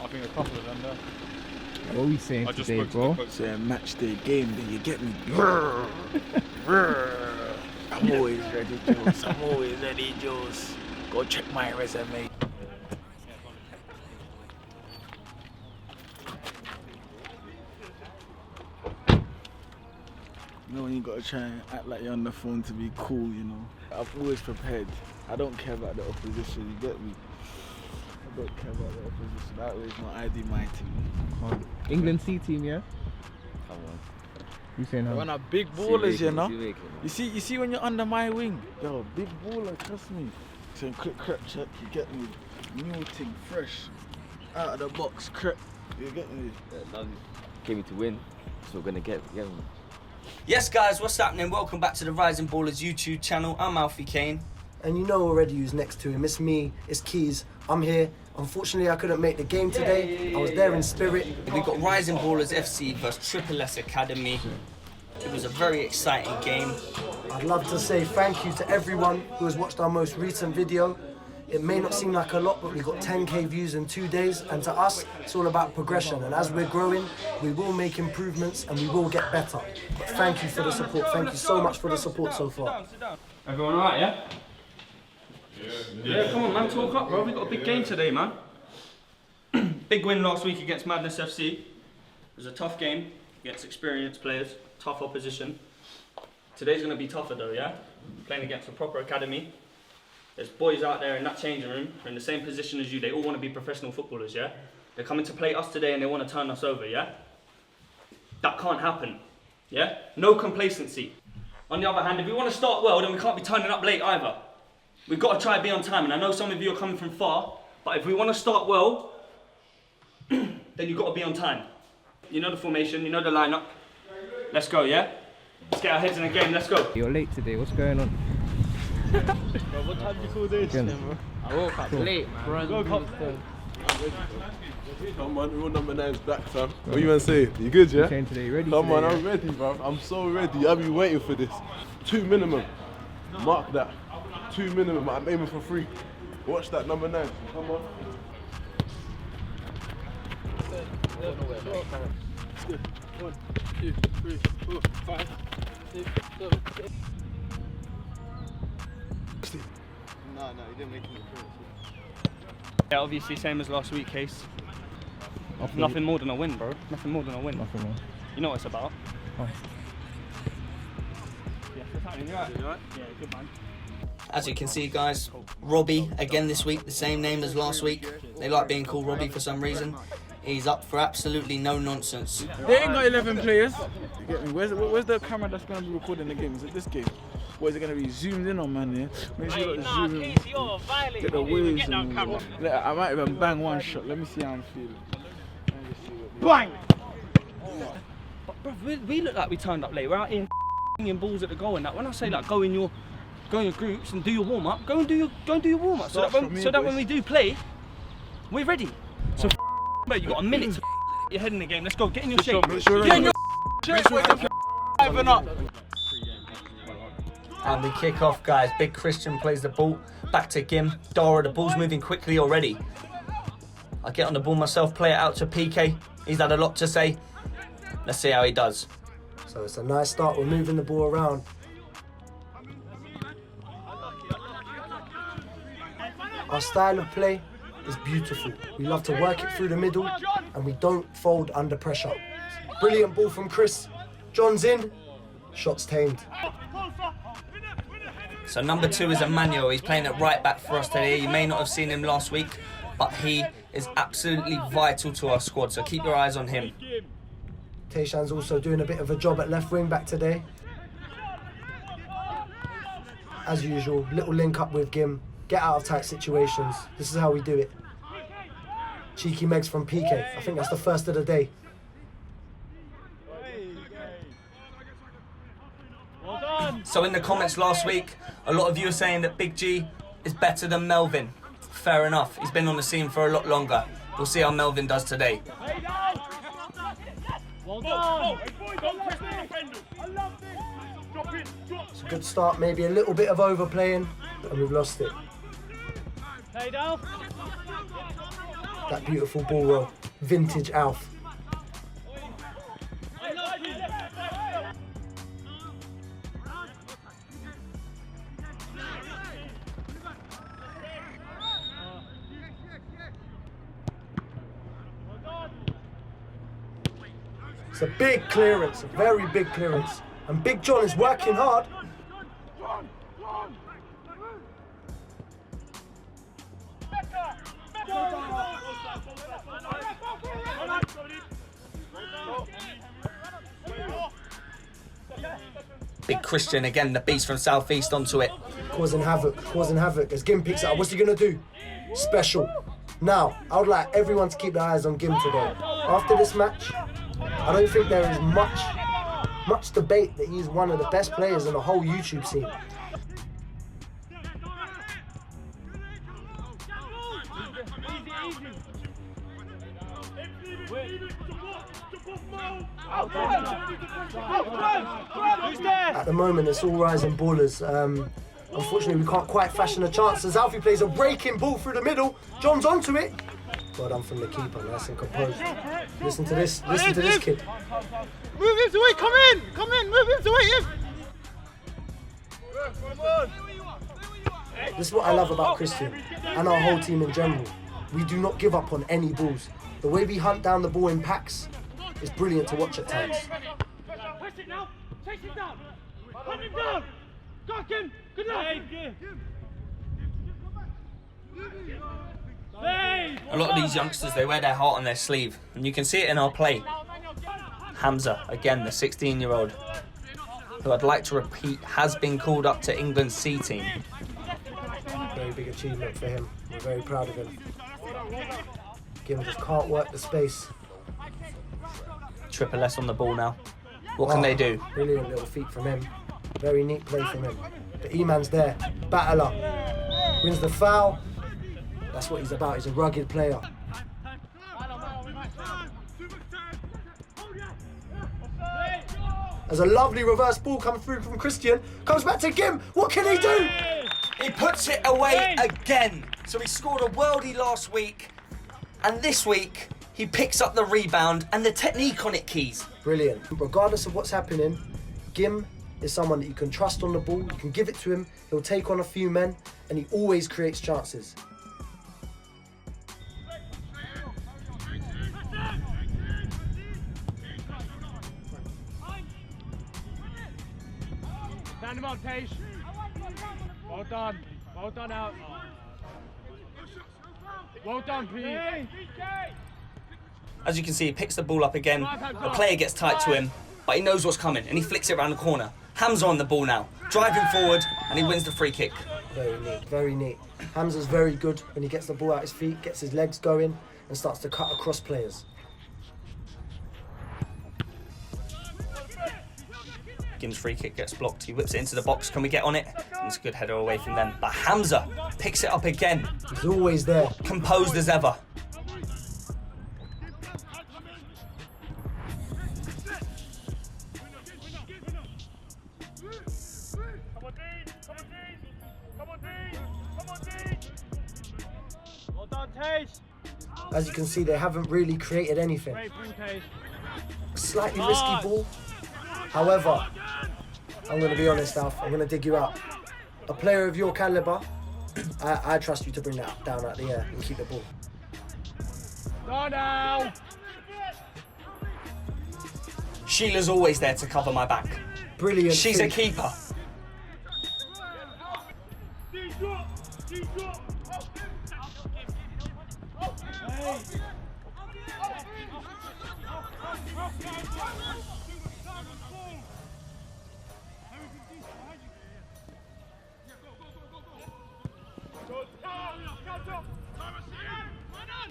I think a couple of them there. What are we saying today, bro? It's a match day game, then you get me. I'm always ready, Jules. I'm always ready, Jules. Go check my resume. You know when you gotta try and act like you're on the phone to be cool, you know. I'm always prepared. I don't care about the opposition, you get me? I don't care about the opposition. That way it's not ID my team. England C team, yeah? Come on. You saying how? When I'm big ballers, you know. You see when you're under my wing, yo, big baller, trust me. Saying quick crep check, you get me. New thing, fresh, out of the box, crep, you get me. Yeah, lovely. Came to win, so we're gonna get them. Yes guys, what's happening? Welcome back to the Rising Ballers YouTube channel. I'm ALFIE Kane. And you know already who's next to him. It's me, it's Keys. I'm here. Unfortunately, I couldn't make the game today. I was there in spirit. We've got Rising Ballers FC versus SSS Academy. It was a very exciting game. I'd love to say thank you to everyone who has watched our most recent video. It may not seem like a lot, but we got 10k views in 2 days. And to us, it's all about progression. And as we're growing, we will make improvements and we will get better. But thank you for the support. Thank you so much for the support so far. Everyone alright, yeah? Yeah, come on man, talk up bro, we've got a big game today man. Big win last week against Madness FC. It was a tough game against experienced players, tough opposition. Today's going to be tougher though, yeah? Playing against a proper academy. There's boys out there in that changing room who are in the same position as you, they all want to be professional footballers, yeah? They're coming to play us today and they want to turn us over, yeah? That can't happen, yeah? No complacency. On the other hand, if we want to start well, then we can't be turning up late either. We've got to try and be on time, and I know some of you are coming from far, but if we want to start well, then you've got to be on time. You know the formation, you know the lineup. Let's go, yeah? Let's get our heads in the game, let's go. You're late today, what's going on? Bro, what time do you call this? I woke up late, man. Come on, all number 9's back, fam. What you want to say? You good, yeah? Saying today, ready Come on, today, I'm ready, bro. I'm so ready. I've been waiting for this. 2 minimum. Mark that. 2 minimum. I'm aiming for 3. Watch that, number 9. Come on. Let's go. 1, 2, 3, 4, 5, 6, 7, 8. No, you didn't make any appearance. Yeah, obviously same as last week, Case. Nothing more than a win, bro. Nothing more than a win. Nothing more. You know what it's about. Oh. Yeah, what's happening? You alright? Yeah, good man. As you can see guys, Robbie again this week, the same name as last week. They like being called Robbie for some reason. He's up for absolutely no nonsense. They ain't got 11 players. You get me? Where's the camera that's going to be recording the game? Is it this game? Or is it going to be zoomed in on, man? Yeah? Make sure you zoom in. Get the waves. I might even bang one shot. Let me see how I'm feeling. Bang! Bro, we look like we turned up late. We're out here f***ing balls at the goal and that. When I say like go in your groups and do your warm up, go and do your warm up. So that when we do play, we're ready. So mate, you got a minute to get your head in the game. Let's go. Get in your shape. Get in your shape. And we kick off guys. Big Christian plays the ball. Back to Gim. Dara, the ball's moving quickly already. I get on the ball myself, play it out to PK. He's had a lot to say. Let's see how he does. So it's a nice start. We're moving the ball around. Our style of play is beautiful. We love to work it through the middle and we don't fold under pressure. Brilliant ball from Chris. John's in. Shots tamed. So number 2 is Emmanuel. He's playing at right back for us today. You may not have seen him last week, but he is absolutely vital to our squad. So keep your eyes on him. Tayshan's also doing a bit of a job at left wing back today. As usual, little link up with Gim. Get out of tight situations. This is how we do it. Cheeky Megs from PK. I think that's the first of the day. So in the comments last week, a lot of you are saying that Big G is better than Melvin. Fair enough. He's been on the scene for a lot longer. We'll see how Melvin does today. It's a good start, maybe a little bit of overplaying, and we've lost it. That beautiful ball roll. Vintage Alf. It's a big clearance, a very big clearance. And Big John is working hard. Big Christian again, the beast from Southeast onto it. Causing havoc as Gim picks it up. What's he gonna do? Special. Now, I would like everyone to keep their eyes on Gim today. After this match, I don't think there is much debate that he's one of the best players in the whole YouTube scene. At the moment, it's all rising ballers. Unfortunately, we can't quite fashion a chance as ALFIE plays a breaking ball through the middle. John's onto it. Well done from the keeper, nice and composed. Listen to this kid. Move him to it, come in, move him to it. This is what I love about Christian and our whole team in general. We do not give up on any balls. The way we hunt down the ball in packs is brilliant to watch at times. Push it now, chase it down, hunt him down, got him, good luck. A lot of these youngsters, they wear their heart on their sleeve, and you can see it in our play. Hamza, again, the 16-year-old, who I'd like to repeat has been called up to England's C team. Very big achievement for him. We're very proud of him. Gim just can't work the space. Triple S on the ball now. What can they do? Brilliant little feat from him. Very neat play from him. But E-Man's there. Battler. Wins the foul. That's what he's about. He's a rugged player. There's a lovely reverse ball coming through from Christian. Comes back to Gim. What can he do? He puts it away again. So he scored a worldie last week. And this week, he picks up the rebound and the technique on it, Keys. Brilliant. Regardless of what's happening, Gim is someone that you can trust on the ball. You can give it to him. He'll take on a few men. And he always creates chances. Stand him on, Tage. Well done. Well done out. Well done, Pete. As you can see, he picks the ball up again. The player gets tight to him, but he knows what's coming, and he flicks it around the corner. Hamza on the ball now, driving forward, and he wins the free kick. Very neat, very neat. Hamza's very good when he gets the ball out his feet, gets his legs going, and starts to cut across players. Gim's free kick gets blocked. He whips it into the box. Can we get on it? And it's a good header away from them. But Hamza picks it up again. He's always there. Composed as ever. Well done, Tage. As you can see, they haven't really created anything. Slightly risky ball. However, I'm going to be honest, Alf, I'm going to dig you out. A player of your calibre, I trust you to bring that down out the air and keep the ball. Go now. Sheila's always there to cover my back. Brilliant. She's a keeper.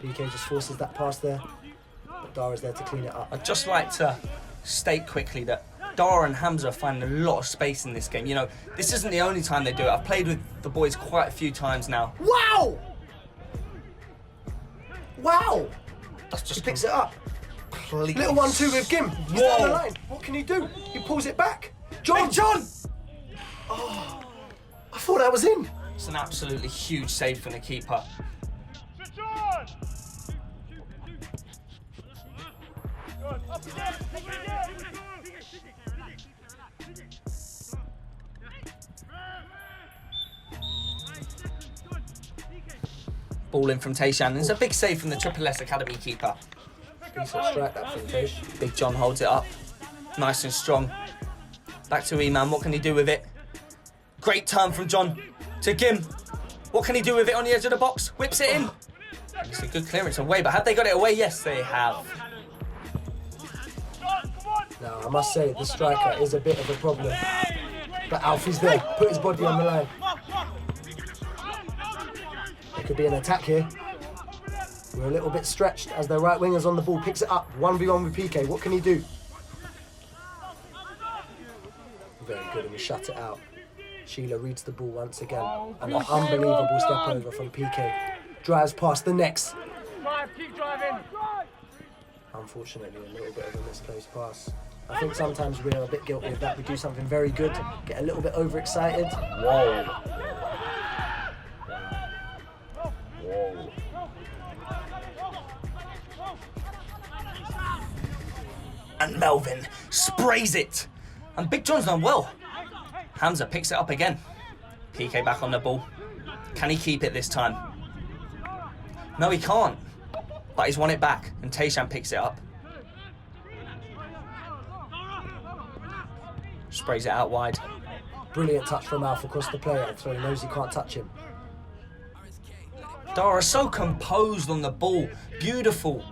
PK just forces that pass there, but Dara's there to clean it up. I'd just like to state quickly that Dara and Hamza find a lot of space in this game. You know, this isn't the only time they do it. I've played with the boys quite a few times now. Wow! Wow! That's just He picks it up. completely... Little 1-2 with Gim. He's down the line. What can he do? He pulls it back. John! Hey, John! Oh, I thought that was in. It's an absolutely huge save from the keeper. Ball in from Tayshan. It's a big save from the SSS Academy keeper. Decent strike that from Tash. Big John holds it up. Nice and strong. Back to E-Man. What can he do with it? Great turn from John to Gim. What can he do with it on the edge of the box? Whips it in. It's a good clearance away, but have they got it away? Yes, they have. Now, I must say, this striker is a bit of a problem. But Alfie's there. Put his body on the line. There could be an attack here. We're a little bit stretched as their right winger's on the ball. Picks it up. 1v1 with PK. What can he do? Very good, and we shut it out. Sheila reads the ball once again. And an unbelievable step over from PK. Drives past the next. Keep driving. Unfortunately, a little bit of a misplaced pass. I think sometimes we're a bit guilty of that. We do something very good, get a little bit overexcited. Whoa. Whoa. And Melvin sprays it. And Big John's done well. Hamza picks it up again. PK back on the ball. Can he keep it this time? No, he can't. But he's won it back, and Tayshan picks it up. Sprays it out wide. Brilliant touch from Alf across the player, so he knows he can't touch him. Dara so composed on the ball. Beautiful.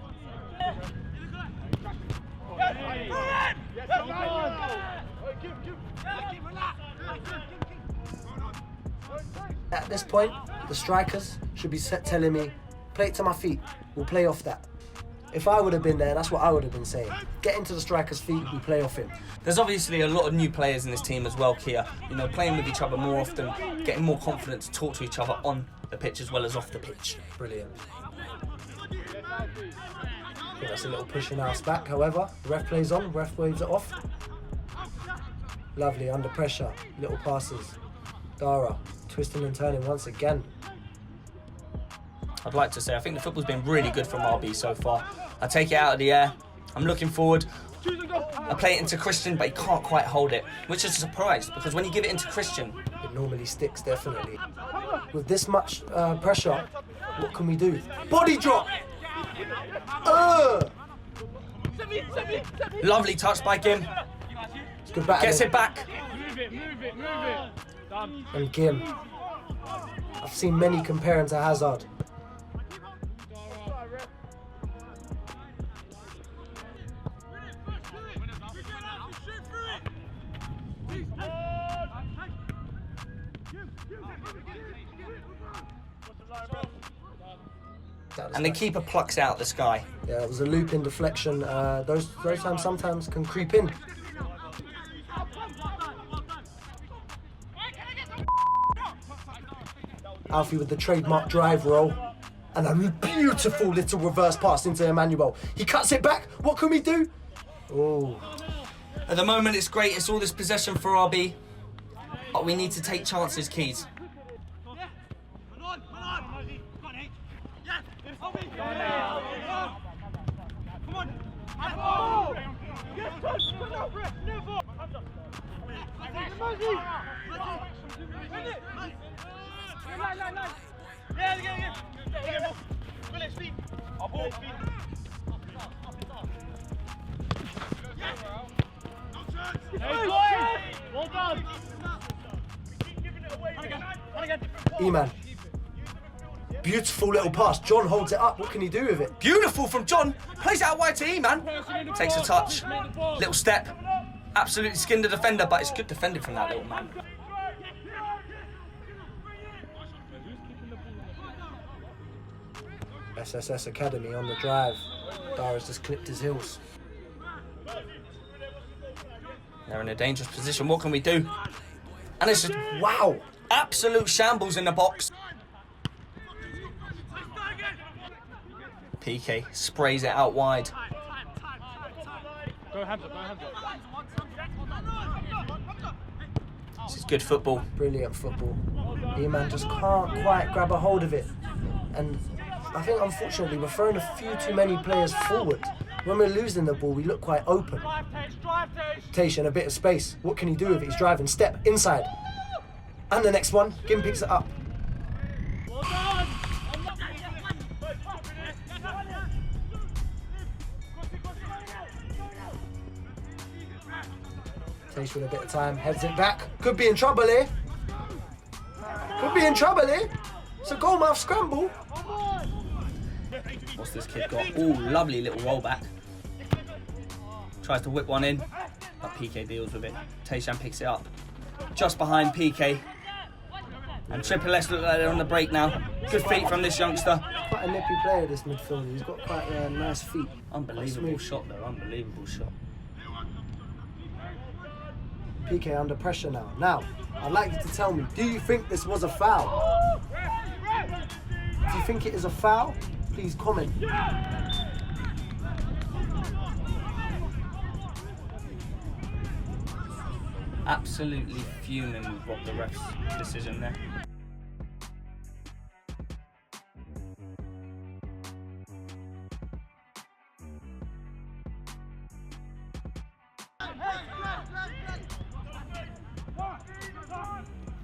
At this point, the strikers should be telling me, play it to my feet, we'll play off that. If I would have been there, that's what I would have been saying. Get into the striker's feet, we play off him. There's obviously a lot of new players in this team as well, Kia. You know, playing with each other more often, getting more confident to talk to each other on the pitch as well as off the pitch. Brilliant. Yeah, that's a little push in our back, however. The ref plays on, ref waves it off. Lovely, under pressure, little passes. Dara, twisting and turning once again. I'd like to say, I think the football's been really good from RB so far. I take it out of the air. I'm looking forward. I play it into Christian, but he can't quite hold it, which is a surprise, because when you give it into Christian... It normally sticks, definitely. With this much pressure, what can we do? Body drop! Lovely touch by Gim. Good back. Gets it back. Move it. Done. And Gim. I've seen many compare him to Hazard. And the keeper plucks out the sky. Yeah, it was a loop in deflection. Those times sometimes can creep in. Alfie with the trademark drive roll. And a beautiful little reverse pass into Emmanuel. He cuts it back. What can we do? Oh. At the moment, it's great. It's all this possession for RB. But we need to take chances, Keys. Well done. E-Man. Beautiful little pass. John holds it up. What can he do with it? Beautiful from John. Plays it out wide to E-Man. Takes a touch. Little step. Absolutely skinned the defender, but it's good defending from that little man. SSS Academy on the drive. Dara's just clipped his heels. They're in a dangerous position. What can we do? And it's just, Wow. absolute shambles in the box. PK sprays it out wide. Go hands up. This is good football. Brilliant football. E-Man just can't quite grab a hold of it. And I think, unfortunately, we're throwing a few too many players forward. When we're losing the ball, we look quite open. Taish in a bit of space. What can he do if he's driving? Step inside. And the next one, Gim picks it up. Taish with a bit of time, heads it back. Could be in trouble here. Could be in trouble here. It's a goalmouth scramble. What's this kid got? Ooh, lovely little rollback. Tries to whip one in, but PK deals with it. Tayshan picks it up. Just behind PK. And Triple S look like they're on the break now. Good feet from this youngster. Quite a nippy player, this midfielder. He's got quite nice feet. Unbelievable shot though, unbelievable shot. PK under pressure now. Now, I'd like you to tell me, do you think this was a foul? Do you think it is a foul? Please comment. Absolutely fuming with what the ref's decision there.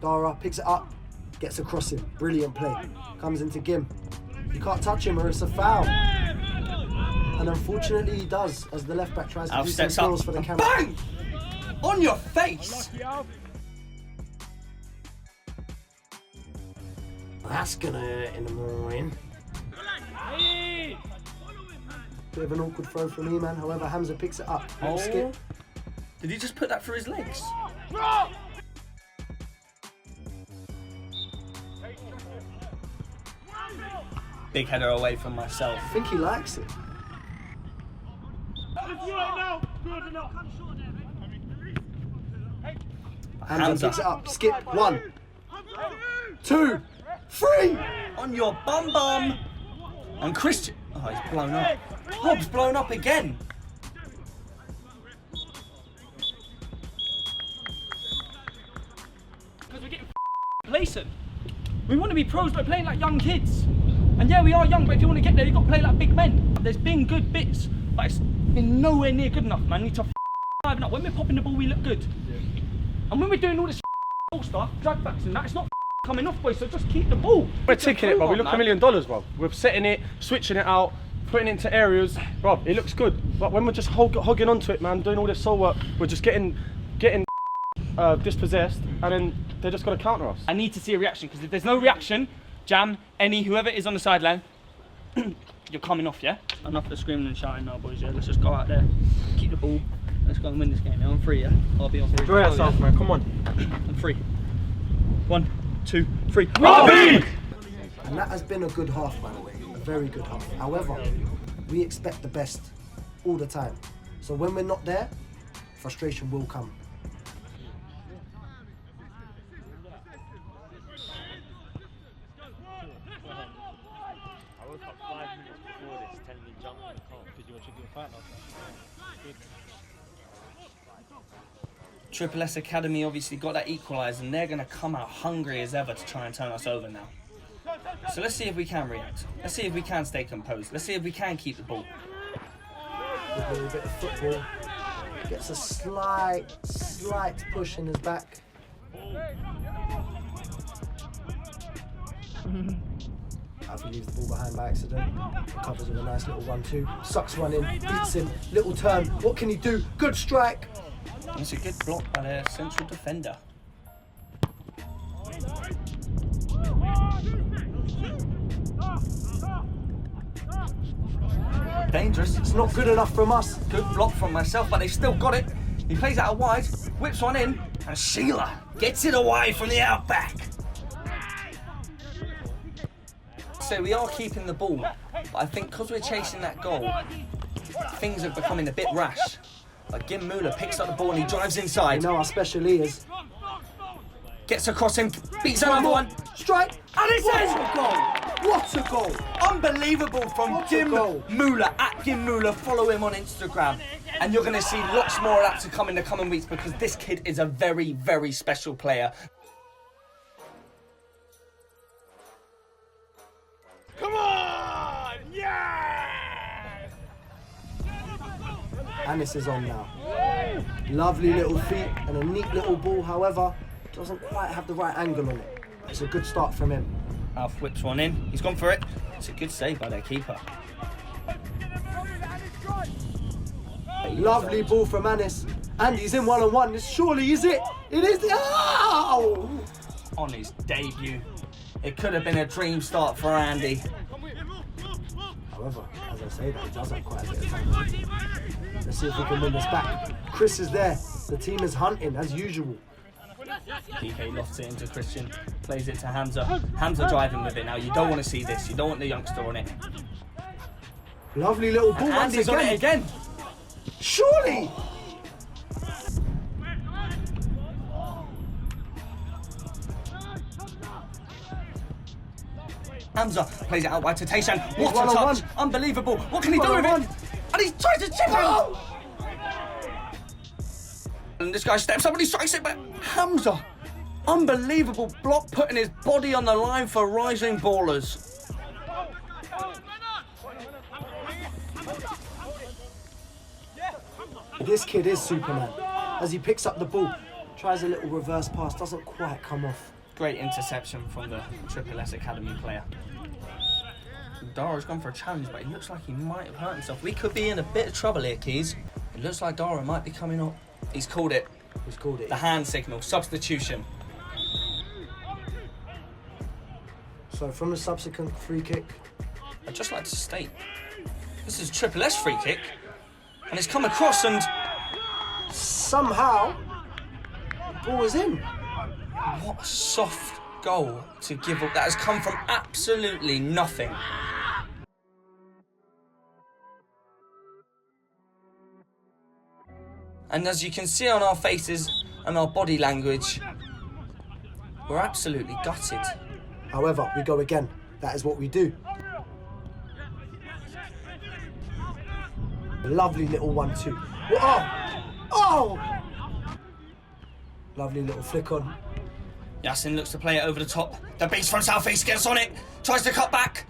Dara picks it up, gets across him. Brilliant play. Comes into Gim. You can't touch him or it's a foul. And unfortunately he does, as the left back tries to do some skills for the camera. Bang! On your face! That's gonna hurt in the morning. Bit of an awkward throw from E-Man, however Hamza picks it up. Oh. Skip. Did he just put that through his legs? Big header away from myself. I think he likes it. Hamza picks it up. Skip. 1, 2, 3. On your bum bum. And Christian. Oh, he's blown up. Rob's blown up again. Because we're getting complacent. We want to be pros, but playing like young kids. And yeah, we are young, but if you want to get there, you've got to play like big men. There's been good bits, but it's been nowhere near good enough, man. We need to liven up. When we're popping the ball, we look good. And when we're doing all this stuff, drag backs and that, it's not coming off, boys, so just keep the ball. We're ticking it, bro. We look $1 million, bro. We're setting it, switching it out, putting it into areas. Bro, it looks good. But when we're just hogging onto it, man, doing all this soul work, we're just getting dispossessed, and then they're just going to counter us. I need to see a reaction, because if there's no reaction, Jam, whoever is on the sideline, you're coming off, yeah? Enough of the screaming and shouting now, boys, yeah? Let's just go out there, keep the ball, let's go and win this game, yeah? I'm free, yeah? I'll be on free. Enjoy yourself, man, come on. I'm free. 1, 2, 3. Robbie! And that has been a good half, by the way. A very good half. However, we expect the best all the time. So when we're not there, frustration will come. SSS Academy obviously got that equalised, and they're going to come out hungry as ever to try and turn us over now. So let's see if we can react. Let's see if we can stay composed. Let's see if we can keep the ball. A little bit of football. Gets a slight push in his back. Alfie leaves the ball behind by accident. Recovers with a nice little 1-2. Sucks one in, beats him. Little turn. What can he do? Good strike. It's a good block by their central defender. Dangerous. It's not good enough from us. Good block from myself, but they've still got it. He plays out wide, whips one in, and Sheila gets it away from the outback. So we are keeping the ball, but I think because we're chasing that goal, things are becoming a bit rash. Like Gim Muller picks up the ball and he drives inside. You know how special he is. Gets across him, beats another one. Strike. And it's in! Goal! What a goal! Unbelievable from What a Jim goal. Mueller, at Jim Mueller. Follow him on Instagram. And you're going to see lots more of that to come in the coming weeks because this kid is a very, very special player. Come on! Yeah! Anis is on now. Lovely little feet and a neat little ball, however, doesn't quite have the right angle on it. It's a good start from him. Alf whips one in. He's gone for it. It's a good save by their keeper. Lovely ball from Anis. And he's in one-on-one. This surely is it. It is. Oh! On his debut. It could have been a dream start for Andy. However, as I say that, he does have quite a bit of time. Let's see if we can win this back. Chris is there. The team is hunting, as usual. PK lofts it into Christian. Plays it to Hamza. Hamza driving with it now. You don't want to see this. You don't want the youngster on it. Lovely little ball once Andy's again. on it again. Surely! Hamza plays it out wide to Tayshan. He's What a one-on-one. touch! Unbelievable! What can he do with One-on-one. it? And he's trying to chip him! And this guy steps up and he strikes it, but Hamza, unbelievable block, putting his body on the line for rising ballers. This kid is Superman. As he picks up the ball, tries a little reverse pass, doesn't quite come off. Great interception from the SSS Academy player. Dara's gone for a challenge, but it looks like he might have hurt himself. We could be in a bit of trouble here, Keys. It looks like Dara might be coming up. He's called it. He's called it. The hand signal, substitution. So from the subsequent free kick, I'd just like to state, this is a SSS free kick, and it's come across and somehow, the ball is in. what a soft goal to give up. That has come from absolutely nothing. And as you can see on our faces and our body language, we're absolutely gutted. However, we go again. That is what we do. Lovely little 1-2. Oh! Oh! Lovely little flick on. Yasin looks to play it over the top. The beast from South East gets on it, tries to cut back.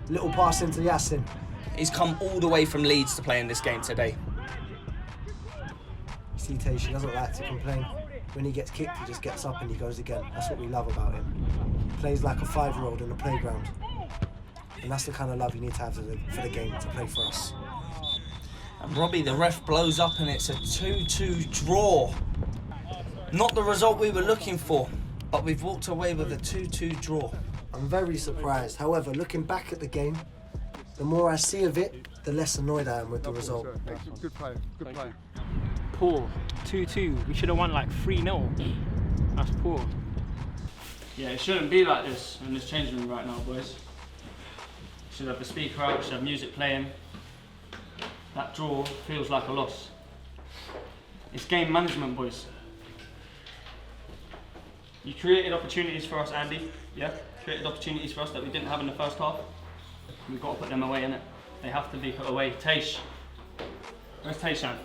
Little pass into Yasin. He's come all the way from Leeds to play in this game today. See, she doesn't like to complain. When he gets kicked, he just gets up and he goes again. That's what we love about him. He plays like a 5-year-old in the playground. And that's the kind of love you need to have for the game, to play for us. And Robbie, the ref blows up and it's a 2-2 draw. Not the result we were looking for, but we've walked away with a 2-2 draw. I'm very surprised. However, looking back at the game, the more I see of it, the less annoyed I am with the result. Good play, good play. Poor. 2-2. We should have won like 3-0. That's poor. Yeah, it shouldn't be like this in this changing room right now, boys. Should have the speaker out, should have music playing. That draw feels like a loss. It's game management, boys. You created opportunities for us, Andy. Yeah? Created opportunities for us that we didn't have in the first half. We've got to put them away, innit? They have to be put away. Taish. Where's Tayshan?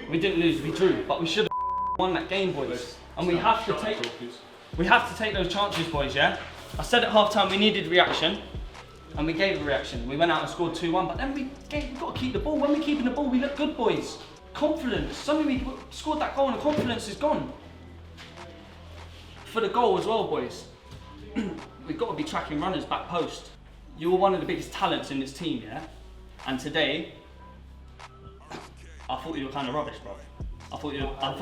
We didn't lose, we drew, but we should have won that game, boys. And we have to take those chances, boys, yeah? I said at half-time we needed reaction, and we gave a reaction. We went out and scored 2-1, but then we've got to keep the ball. When we're keeping the ball, we look good, boys. Confidence. Suddenly we scored that goal and the confidence is gone. For the goal as well, boys. We've got to be tracking runners back post. You were one of the biggest talents in this team, yeah? And today, I thought you were kind of rubbish, bro. I thought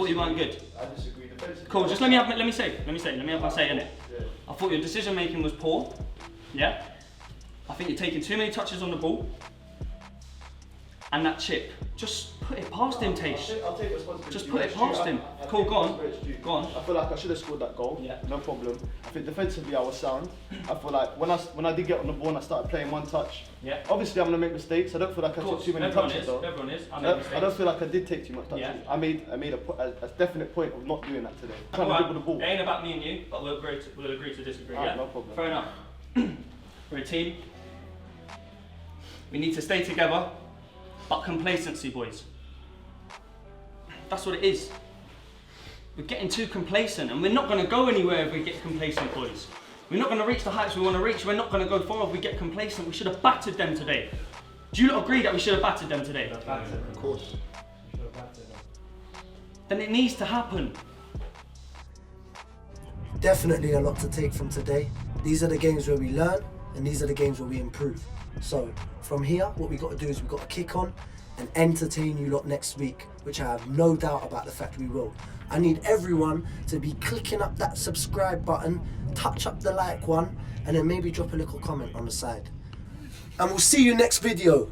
you weren't good. I disagree. Cool, just let me have my say, innit? I thought your decision making was poor, yeah? I think you're taking too many touches on the ball. and that chip. Just put it past him, Taish. I'll take responsibility. Just put it past him. Cool, go on. Go on. I feel like I should have scored that goal. Yeah. No problem. I think defensively I was sound. I feel like when I did get on the ball and I started playing one touch. Yeah. Obviously I'm gonna make mistakes. I don't feel like I took too many touches though. Everyone is. I don't feel like I did take too much touches. Yeah. I made a definite point of not doing that today. Trying to Alright, dribble the ball. it ain't about me and you, but we'll agree to disagree. Alright, Yeah. no problem. Fair enough. We're a team. We need to stay together, but complacency, boys. That's what it is. We're getting too complacent, and we're not going to go anywhere if we get complacent, boys. We're not going to reach the heights we want to reach. We're not going to go far if we get complacent. We should have battered them today. Do you not agree that we should have battered them today? Of course. Then it needs to happen. Definitely a lot to take from today. These are the games where we learn, and these are the games where we improve. So from here, what we got to do is we've got to kick on and entertain you lot next week, which I have no doubt about the fact we will. I need everyone to be clicking up that subscribe button, touch up the like one, and then maybe drop a little comment on the side. And we'll see you next video.